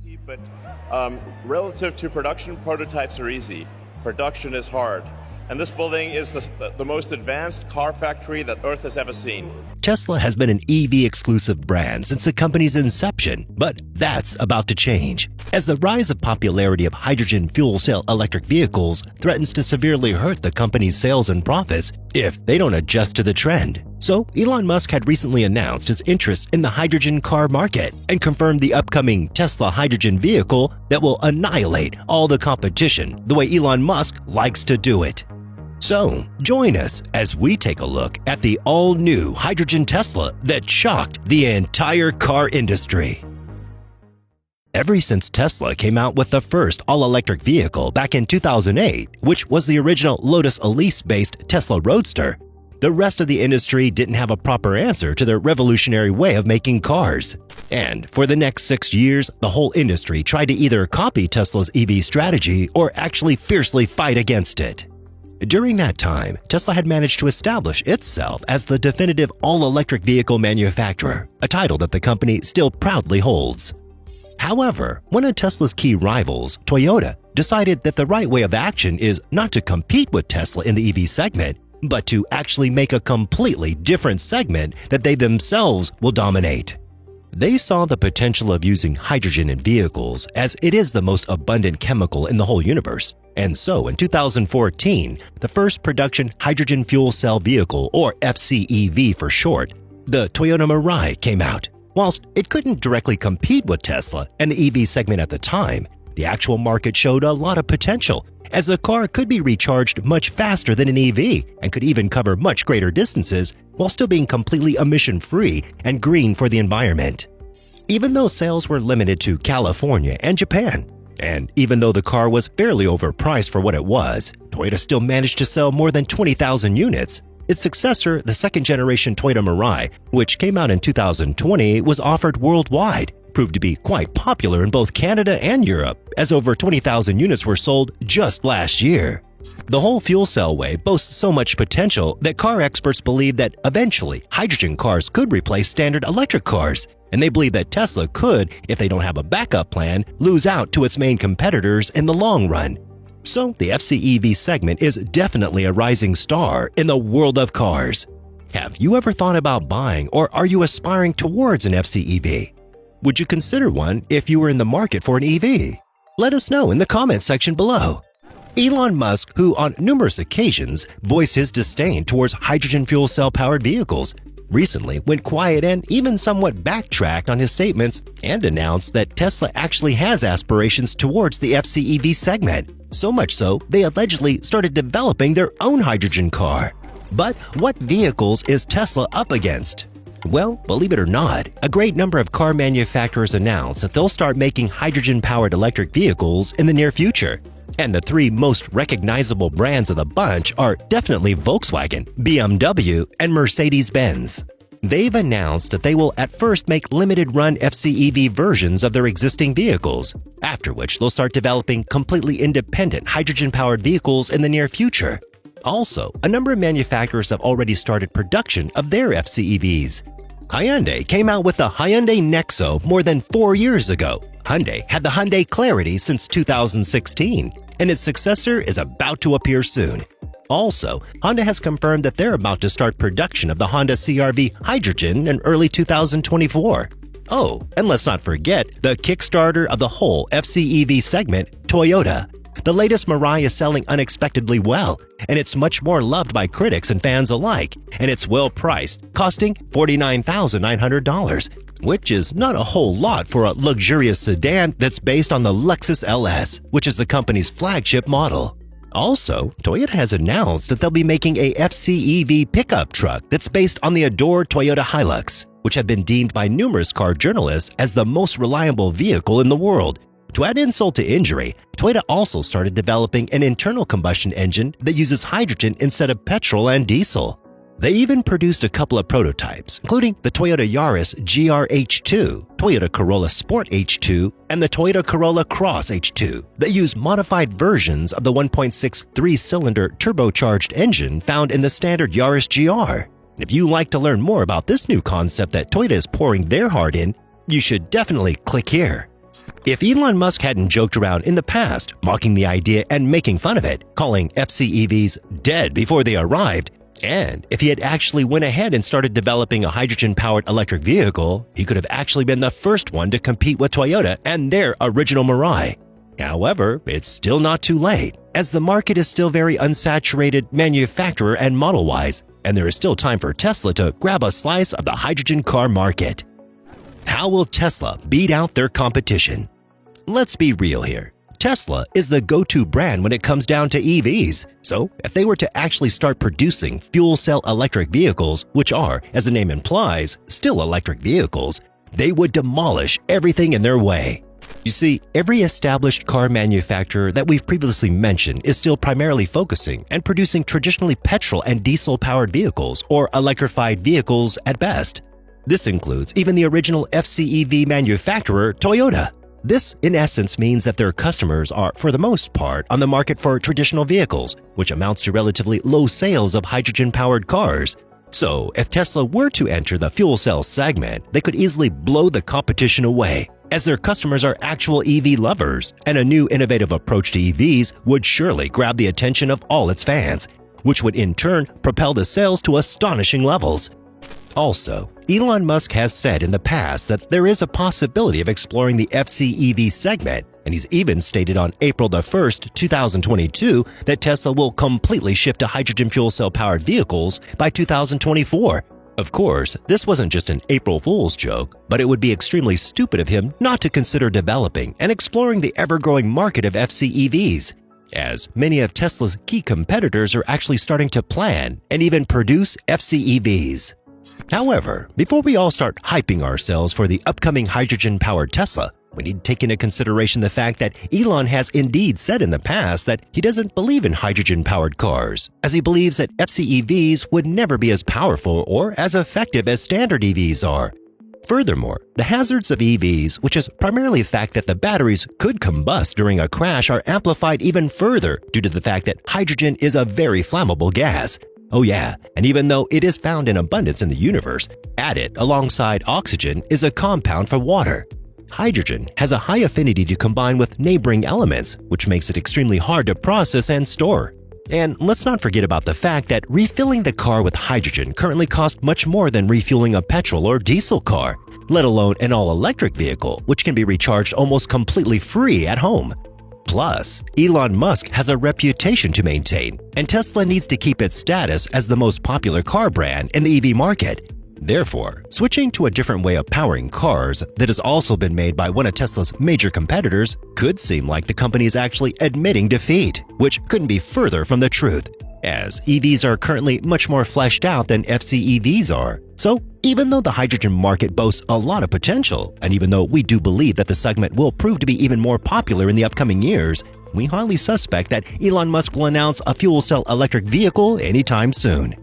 easy, but relative to production, prototypes are easy. Production is hard. And this building is the most advanced car factory that Earth has ever seen. Tesla has been an EV-exclusive brand since the company's inception, but that's about to change, as the rise of popularity of hydrogen fuel cell electric vehicles threatens to severely hurt the company's sales and profits if they don't adjust to the trend. So, Elon Musk had recently announced his interest in the hydrogen car market and confirmed the upcoming Tesla hydrogen vehicle that will annihilate all the competition the way Elon Musk likes to do it. So, join us as we take a look at the all-new hydrogen Tesla that shocked the entire car industry. Ever since Tesla came out with the first all-electric vehicle back in 2008, which was the original Lotus Elise-based Tesla Roadster, the rest of the industry didn't have a proper answer to their revolutionary way of making cars. And for the next 6 years, the whole industry tried to either copy Tesla's EV strategy or actually fiercely fight against it. During that time, Tesla had managed to establish itself as the definitive all-electric vehicle manufacturer, a title that the company still proudly holds. However, one of Tesla's key rivals, Toyota, decided that the right way of action is not to compete with Tesla in the EV segment, but to actually make a completely different segment that they themselves will dominate. They saw the potential of using hydrogen in vehicles as it is the most abundant chemical in the whole universe. And so in 2014, the first production hydrogen fuel cell vehicle, or FCEV for short, the Toyota Mirai, came out. Whilst it couldn't directly compete with Tesla and the EV segment at the time, the actual market showed a lot of potential, as the car could be recharged much faster than an EV and could even cover much greater distances while still being completely emission-free and green for the environment. Even though sales were limited to California and Japan, and even though the car was fairly overpriced for what it was, Toyota still managed to sell more than 20,000 units. Its successor, the second-generation Toyota Mirai, which came out in 2020, was offered worldwide, proved to be quite popular in both Canada and Europe, as over 20,000 units were sold just last year. The whole fuel cell way boasts so much potential that car experts believe that eventually hydrogen cars could replace standard electric cars, and they believe that Tesla could, if they don't have a backup plan, lose out to its main competitors in the long run. So the FCEV segment is definitely a rising star in the world of cars. Have you ever thought about buying, or are you aspiring towards an FCEV? Would you consider one if you were in the market for an EV? Let us know in the comments section below. Elon Musk, who on numerous occasions voiced his disdain towards hydrogen fuel cell powered vehicles, recently went quiet and even somewhat backtracked on his statements and announced that Tesla actually has aspirations towards the FCEV segment. So much so, they allegedly started developing their own hydrogen car. But what vehicles is Tesla up against? Well, believe it or not, a great number of car manufacturers announced that they'll start making hydrogen-powered electric vehicles in the near future. And the three most recognizable brands of the bunch are definitely Volkswagen, BMW, and Mercedes-Benz. They've announced that they will at first make limited-run FCEV versions of their existing vehicles, after which they'll start developing completely independent hydrogen-powered vehicles in the near future. Also, a number of manufacturers have already started production of their FCEVs. Hyundai came out with the Hyundai Nexo more than 4 years ago. Hyundai had the Hyundai Clarity since 2016, and its successor is about to appear soon. Also, Honda has confirmed that they're about to start production of the Honda CR-V Hydrogen in early 2024. Oh, and let's not forget the Kickstarter of the whole FCEV segment, Toyota. The latest Mirai is selling unexpectedly well, and it's much more loved by critics and fans alike, and it's well priced, costing $49,900, which is not a whole lot for a luxurious sedan that's based on the Lexus LS, which is the company's flagship model. Also, Toyota has announced that they'll be making a FCEV pickup truck that's based on the adored Toyota Hilux, which have been deemed by numerous car journalists as the most reliable vehicle in the world. To add insult to injury, Toyota also started developing an internal combustion engine that uses hydrogen instead of petrol and diesel. They even produced a couple of prototypes, including the Toyota Yaris GR-H2, Toyota Corolla Sport H2, and the Toyota Corolla Cross H2 that use modified versions of the 1.6 3-cylinder turbocharged engine found in the standard Yaris GR. If you'd like to learn more about this new concept that Toyota is pouring their heart in, you should definitely click here. If Elon Musk hadn't joked around in the past, mocking the idea and making fun of it, calling FCEVs dead before they arrived, and if he had actually went ahead and started developing a hydrogen-powered electric vehicle, he could have actually been the first one to compete with Toyota and their original Mirai. However, it's still not too late, as the market is still very unsaturated manufacturer and model-wise, and there is still time for Tesla to grab a slice of the hydrogen car market. How will Tesla beat out their competition? Let's be real here. Tesla is the go-to brand when it comes down to EVs, so if they were to actually start producing fuel cell electric vehicles, which are, as the name implies, still electric vehicles, they would demolish everything in their way. You see, every established car manufacturer that we've previously mentioned is still primarily focusing and producing traditionally petrol and diesel-powered vehicles or electrified vehicles at best. This includes even the original FCEV manufacturer, Toyota. This, in essence, means that their customers are, for the most part, on the market for traditional vehicles, which amounts to relatively low sales of hydrogen-powered cars. So, if Tesla were to enter the fuel cell segment, they could easily blow the competition away, as their customers are actual EV lovers, and a new innovative approach to EVs would surely grab the attention of all its fans, which would in turn propel the sales to astonishing levels. Also, Elon Musk has said in the past that there is a possibility of exploring the FCEV segment, and he's even stated on April 1st, 2022 that Tesla will completely shift to hydrogen fuel cell powered vehicles by 2024. Of course, this wasn't just an April Fool's joke, but it would be extremely stupid of him not to consider developing and exploring the ever-growing market of FCEVs, as many of Tesla's key competitors are actually starting to plan and even produce FCEVs. However, before we all start hyping ourselves for the upcoming hydrogen-powered Tesla, we need to take into consideration the fact that Elon has indeed said in the past that he doesn't believe in hydrogen-powered cars, as he believes that FCEVs would never be as powerful or as effective as standard EVs are. Furthermore, the hazards of EVs, which is primarily the fact that the batteries could combust during a crash, are amplified even further due to the fact that hydrogen is a very flammable gas. Oh yeah, and even though it is found in abundance in the universe, added alongside oxygen is a compound for water. Hydrogen has a high affinity to combine with neighboring elements, which makes it extremely hard to process and store. And let's not forget about the fact that refilling the car with hydrogen currently costs much more than refueling a petrol or diesel car, let alone an all-electric vehicle, which can be recharged almost completely free at home. Plus, Elon Musk has a reputation to maintain, and Tesla needs to keep its status as the most popular car brand in the EV market. Therefore, switching to a different way of powering cars that has also been made by one of Tesla's major competitors could seem like the company is actually admitting defeat, which couldn't be further from the truth, as EVs are currently much more fleshed out than FCEVs are. So, even though the hydrogen market boasts a lot of potential, and even though we do believe that the segment will prove to be even more popular in the upcoming years, we highly suspect that Elon Musk will announce a fuel cell electric vehicle anytime soon.